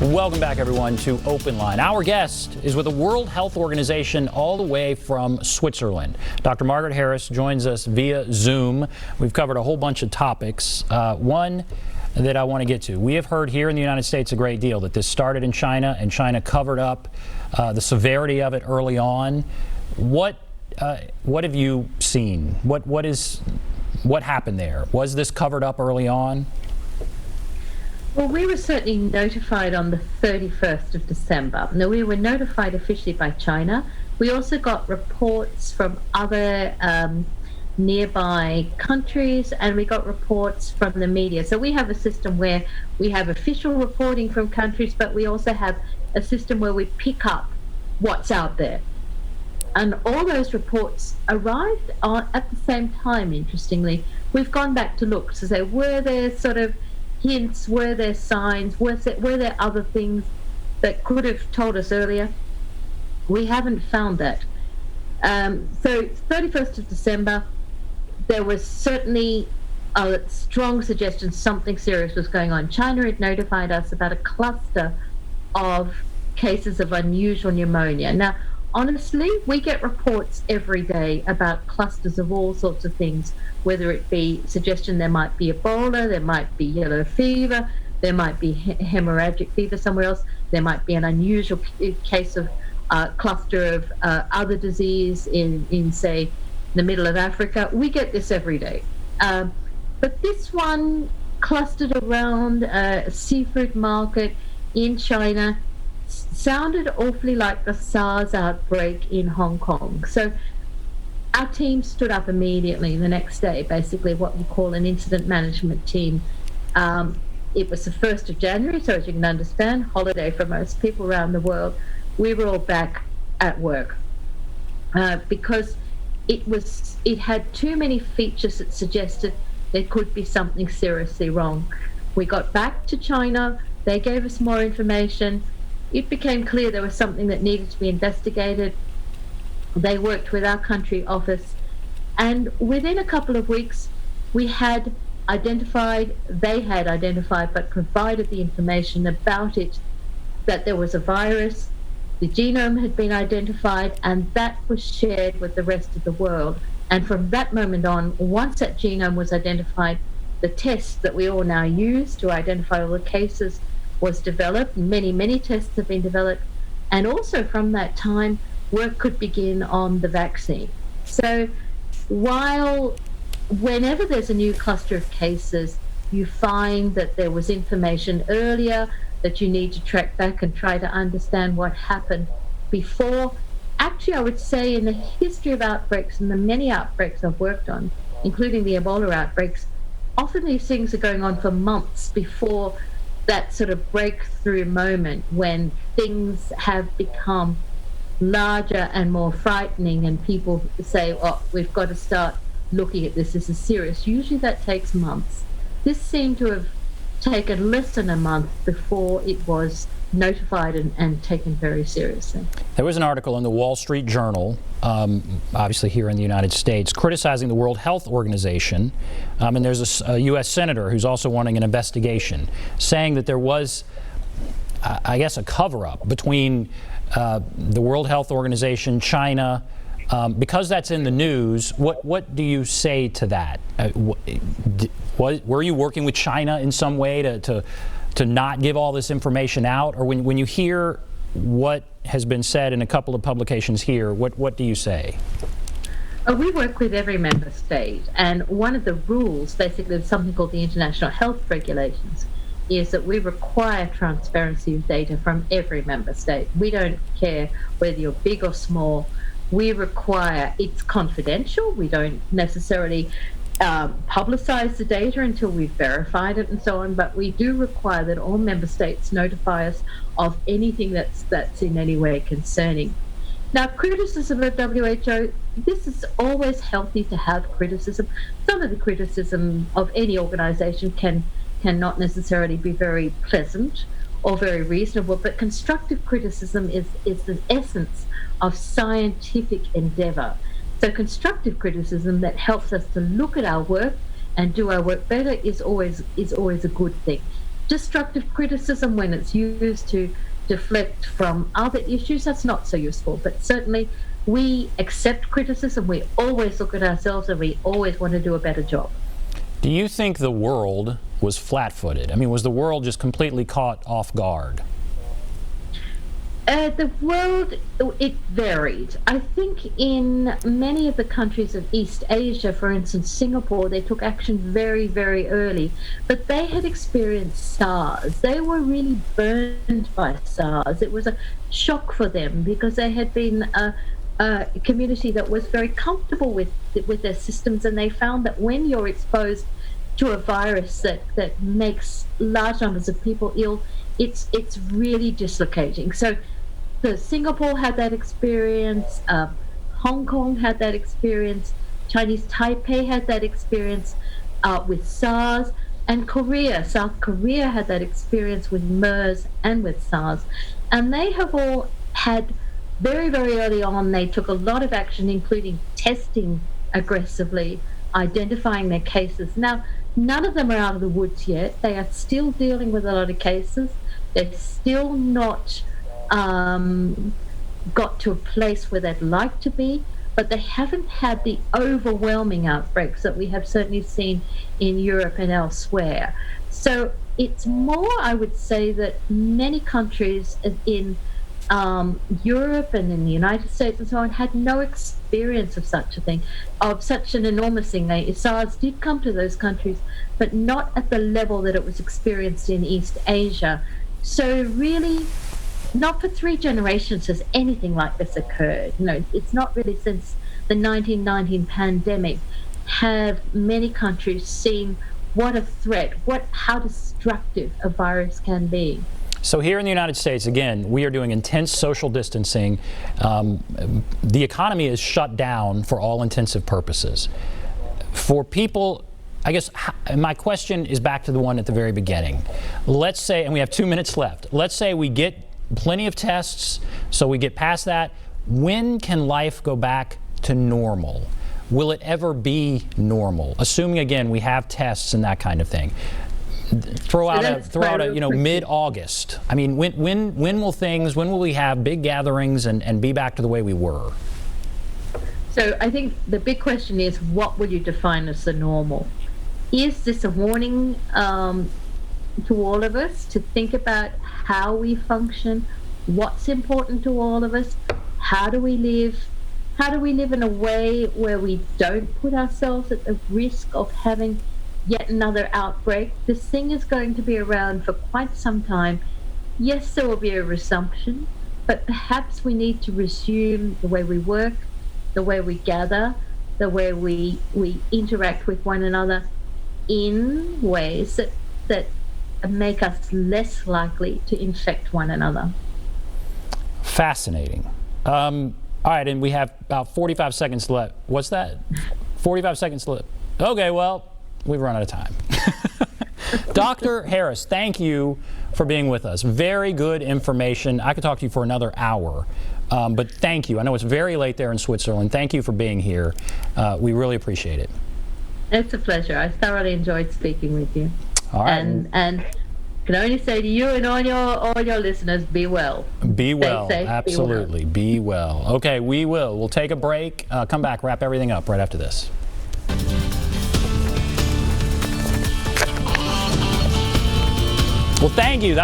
Welcome back, everyone, to Open Line. Our guest is with the World Health Organization all the way from Switzerland. Dr. Margaret Harris joins us via Zoom. We've covered a whole bunch of topics. One that I want to get to. We have heard here in the United States a great deal that this started in China, and China covered up the severity of it early on. What have you seen? What happened there? Was this covered up early on? Well, we were certainly notified on the 31st of December. Now, we were notified officially by China. We also got reports from other nearby countries, and we got reports from the media. So we have a system where we have official reporting from countries, but we also have a system where we pick up what's out there. And all those reports arrived at the same time, interestingly. We've gone back to look to say, were there sort of hints, were there signs, were there other things that could have told us earlier? We haven't found that. So 31st of December, there was certainly a strong suggestion something serious was going on. China had notified us about a cluster of cases of unusual pneumonia. Now, honestly, we get reports every day about clusters of all sorts of things, whether it be suggestion there might be Ebola, there might be yellow fever, there might be hemorrhagic fever somewhere else, there might be an unusual case of cluster of other disease in, say, the middle of Africa. We get this every day. But this one clustered around a seafood market in China sounded awfully like the SARS outbreak in Hong Kong. So our team stood up immediately the next day, basically what we call an incident management team. It was the 1st of January, so as you can understand, holiday for most people around the world. We were all back at work because it had too many features that suggested there could be something seriously wrong. We got back to China, they gave us more information. It became clear there was something that needed to be investigated. They worked with our country office, and within a couple of weeks, they had identified, but provided the information about it, that there was a virus, the genome had been identified, and that was shared with the rest of the world. And from that moment on, once that genome was identified, the test that we all now use to identify all the cases was developed. Many tests have been developed, and also from that time work could begin on the vaccine. So whenever there's a new cluster of cases, you find that there was information earlier that you need to track back and try to understand what happened before. Actually, I would say in the history of outbreaks and the many outbreaks I've worked on, including the Ebola outbreaks, often these things are going on for months before that sort of breakthrough moment when things have become larger and more frightening and people say, oh, we've got to start looking at this. This is serious. Usually that takes months. This seemed to have taken less than a month before it was notified and taken very seriously. There was an article in the Wall Street Journal, obviously here in the United States, criticizing the World Health Organization, and there's a U.S. senator who's also wanting an investigation, saying that there was, I guess, a cover-up between the World Health Organization, China. Because that's in the news, what do you say to that? Were you working with China in some way to not give all this information out? Or when you hear what has been said in a couple of publications here, what do you say? We work with every member state, and one of the rules, basically something called the International Health Regulations, is that we require transparency of data from every member state. We don't care whether you're big or small. We require, it's confidential. We don't necessarily publicize the data until we've verified it and so on, but we do require that all member states notify us of anything that's in any way concerning. Now, criticism of WHO, this is always healthy to have criticism. Some of the criticism of any organization cannot necessarily be very pleasant or very reasonable, but constructive criticism is the essence of scientific endeavor. So constructive criticism that helps us to look at our work and do our work better is always a good thing. destructive criticism, when it's used to deflect from other issues, that's not so useful. But certainly we accept criticism, we always look at ourselves, and we always want to do a better job. Do you think the world was flat-footed? I mean, was the world just completely caught off guard? The world, it varied. I think in many of the countries of East Asia, for instance, Singapore, they took action very, very early. But they had experienced SARS. They were really burned by SARS. It was a shock for them because they had been a community that was very comfortable with their systems, and they found that when you're exposed to a virus that makes large numbers of people ill, it's really dislocating. So Singapore had that experience, Hong Kong had that experience, Chinese Taipei had that experience with SARS, and South Korea had that experience with MERS and with SARS. And they have all had, very, very early on, they took a lot of action, including testing aggressively, identifying their cases. Now, none of them are out of the woods yet. They are still dealing with a lot of cases. They're still not got to a place where they'd like to be, but they haven't had the overwhelming outbreaks that we have certainly seen in Europe and elsewhere. So it's more, I would say, that many countries in Europe and in the United States and so on had no experience of such a thing, of such an enormous thing. SARS did come to those countries, but not at the level that it was experienced in East Asia. So really, not for 3 generations has anything like this occurred. It's not really since the 1919 pandemic have many countries seen what a threat, how destructive a virus can be. So here in the United States, again, we are doing intense social distancing. The economy is shut down for all intensive purposes. For people, I guess my question is back to the one at the very beginning. Let's say, and we have 2 minutes left, let's say we get plenty of tests, so we get past that. When can life go back to normal? Will it ever be normal? Assuming, again, we have tests and that kind of thing. Throw out a mid-August. I mean, when will we have big gatherings and be back to the way we were? So I think the big question is, what would you define as the normal? Is this a warning to all of us to think about how we function, what's important to all of us, how do we live in a way where we don't put ourselves at the risk of having yet another outbreak? This thing is going to be around for quite some time. Yes, there will be a resumption, but perhaps we need to resume the way we work, the way we gather, the way we interact with one another in ways that make us less likely to infect one another. Fascinating. All right, and we have about 45 seconds left. What's that? 45 seconds left. Okay, well, we've run out of time. Dr. Harris, thank you for being with us. Very good information. I could talk to you for another hour, but thank you. I know it's very late there in Switzerland. Thank you for being here. We really appreciate it. It's a pleasure. I thoroughly enjoyed speaking with you. All right. And can only say to you and all your listeners, be well. Be well. Stay safe, Absolutely. Be well. Okay, we will. We'll take a break. Come back, wrap everything up right after this. Well, thank you. That was